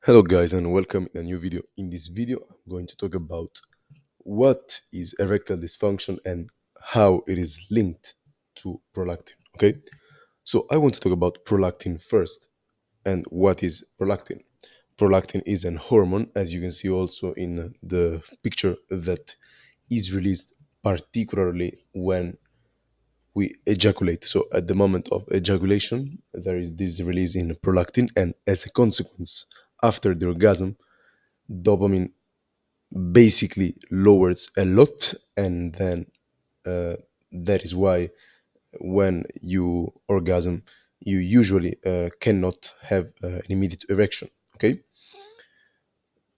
Hello guys and welcome in a new video. In this video I'm going to talk about what is erectile dysfunction and how it is linked to prolactin. Okay, so I want to talk about prolactin first. And what is prolactin? Prolactin is an hormone, as you can see also in the picture, that is released particularly when we ejaculate. So at the moment of ejaculation there is this release in prolactin, and as a consequence, after the orgasm, dopamine basically lowers a lot. And then uh, that is why when you orgasm you usually cannot have an immediate erection. Okay,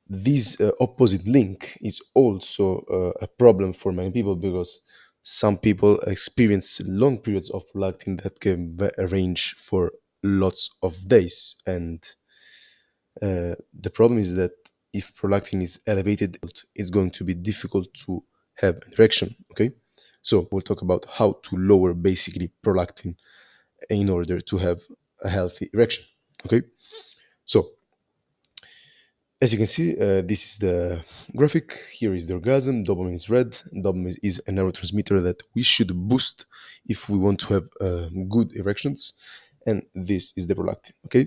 this opposite link is also a problem for many people, because some people experience long periods of prolactin that can range for lots of days. And the problem is that if prolactin is elevated, it's going to be difficult to have an erection. Okay, so we'll talk about how to lower basically prolactin in order to have a healthy erection. Okay, so as you can see, this is the graphic. Here is the orgasm. Dopamine is red. Dopamine is a neurotransmitter that we should boost if we want to have good erections. And this is the prolactin. Okay,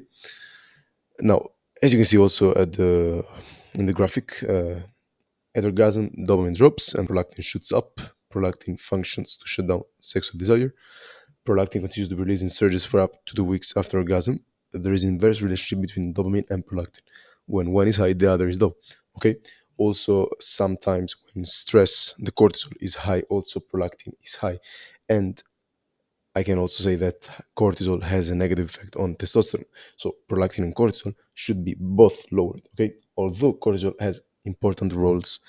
now as you can see also at the in the graphic, at orgasm, dopamine drops and prolactin shoots up. Prolactin functions to shut down sexual desire. Prolactin continues to be released in surges for up to 2 weeks after orgasm. There is an inverse relationship between dopamine and prolactin. When one is high, the other is low. Okay. Also, sometimes when stress, the cortisol is high, also prolactin is high. And I can also say that cortisol has a negative effect on testosterone. So prolactin and cortisol should be both lowered. Okay. Although cortisol has important roles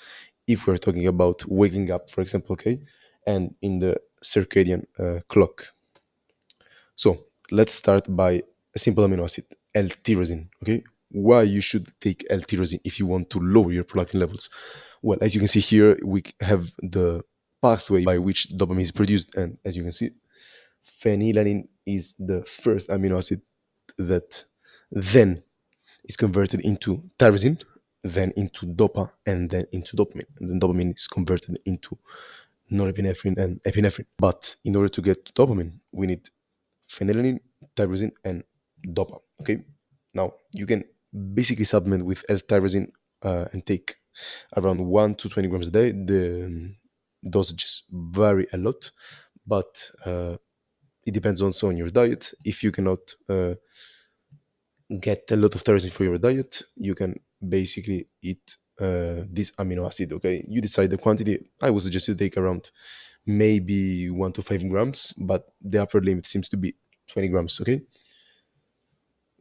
if we're talking about waking up, for example, okay, and in the circadian clock. So let's start by a simple amino acid, L-tyrosine. Okay, why you should take L-tyrosine if you want to lower your prolactin levels? Well, as you can see here, we have the pathway by which dopamine is produced, and as you can see, phenylalanine is the first amino acid that then is converted into tyrosine, then into dopa, and then into dopamine. And then dopamine is converted into norepinephrine and epinephrine. But in order to get to dopamine, we need phenylalanine, tyrosine, and dopa. Okay. Now you can basically supplement with L-tyrosine and take around 1 to 20 grams a day. The dosages vary a lot, but it depends also on your diet. If you cannot get a lot of tyrosine for your diet, you can basically eat this amino acid. Okay, you decide the quantity. I would suggest you take around maybe 1 to 5 grams, but the upper limit seems to be 20 grams. Okay,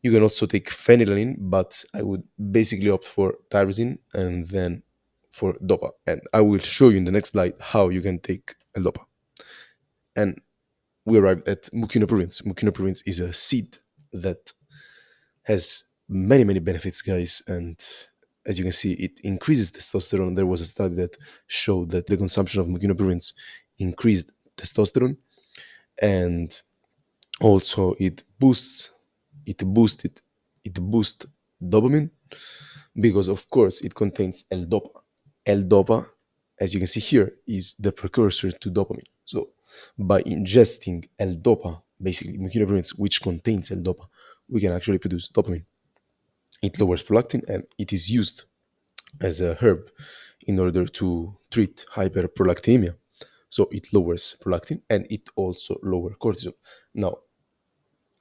you can also take phenylalanine, but I would basically opt for tyrosine and then for dopa. And I will show you in the next slide how you can take a dopa. And we arrived at Mucuna pruriens. Mucuna pruriens is a seed that has many benefits, guys. And as you can see, it increases testosterone. There was a study that showed that the consumption of Mucuna pruriens increased testosterone, and also it boosted it boosts dopamine, because of course it contains L-dopa. L-dopa, as you can see here, is the precursor to dopamine. So by ingesting L-dopa, basically Mucuna pruriens, which contains L-dopa, we can actually produce dopamine. It lowers prolactin, and it is used as a herb in order to treat hyperprolactinemia. So it lowers prolactin and it also lowers cortisol. Now,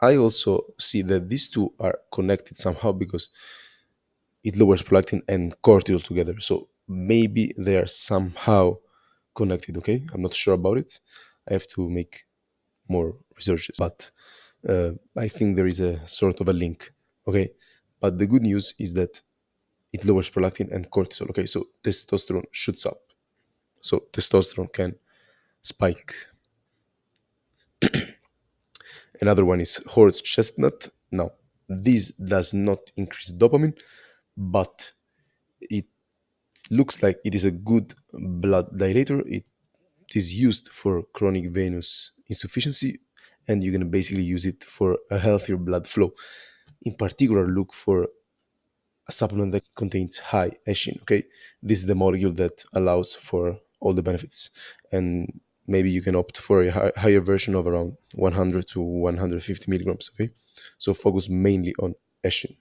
I also see that these two are connected somehow, because it lowers prolactin and cortisol together. So maybe they are somehow connected. Okay, I'm not sure about it. I have to make more researches, but I think there is a sort of a link. Okay, but the good news is that it lowers prolactin and cortisol. Okay, so testosterone shoots up. So testosterone can spike. Another one is horse chestnut. Now, this does not increase dopamine, but it looks like it is a good blood dilator. It is used for chronic venous insufficiency, and you can basically use it for a healthier blood flow. In particular, look for a supplement that contains high eshin. Okay, this is the molecule that allows for all the benefits, and maybe you can opt for a higher version of around 100 to 150 milligrams. Okay, so focus mainly on eshin.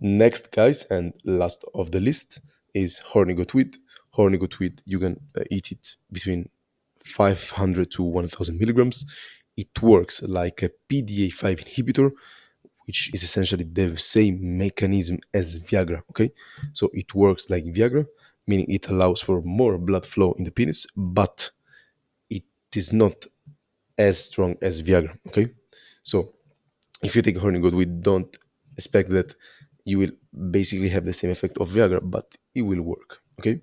Next, guys, and last of the list is horny goat wheat. Horny goat wheat, you can eat it between 500 to 1000 milligrams. It works like a PDA5 inhibitor, which is essentially the same mechanism as Viagra. Okay, so it works like Viagra, meaning it allows for more blood flow in the penis, but it is not as strong as Viagra. Okay, so if you take a horny goat, we don't expect that you will basically have the same effect of Viagra, but it will work. Okay,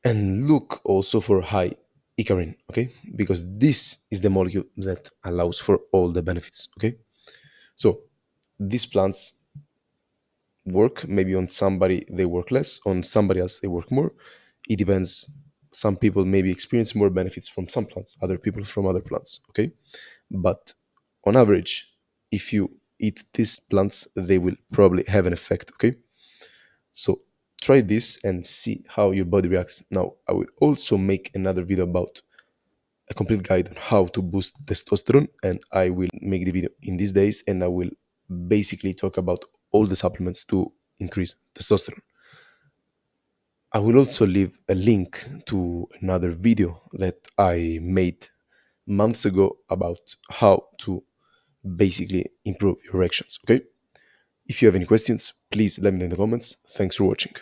and look also for high icarin. Okay, because this is the molecule that allows for all the benefits. Okay, so these plants work maybe on somebody they work less, on somebody else they work more. It depends. Some people maybe experience more benefits from some plants, other people from other plants. Okay, but on average, if you eat these plants, they will probably have an effect. Okay, so try this and see how your body reacts. Now I will also make another video about a complete guide on how to boost testosterone, and I will make the video in these days, and I will basically talk about all the supplements to increase testosterone. I will also leave a link to another video that I made months ago about how to basically improve your erections. Okay, if you have any questions, please let me know in the comments. Thanks for watching.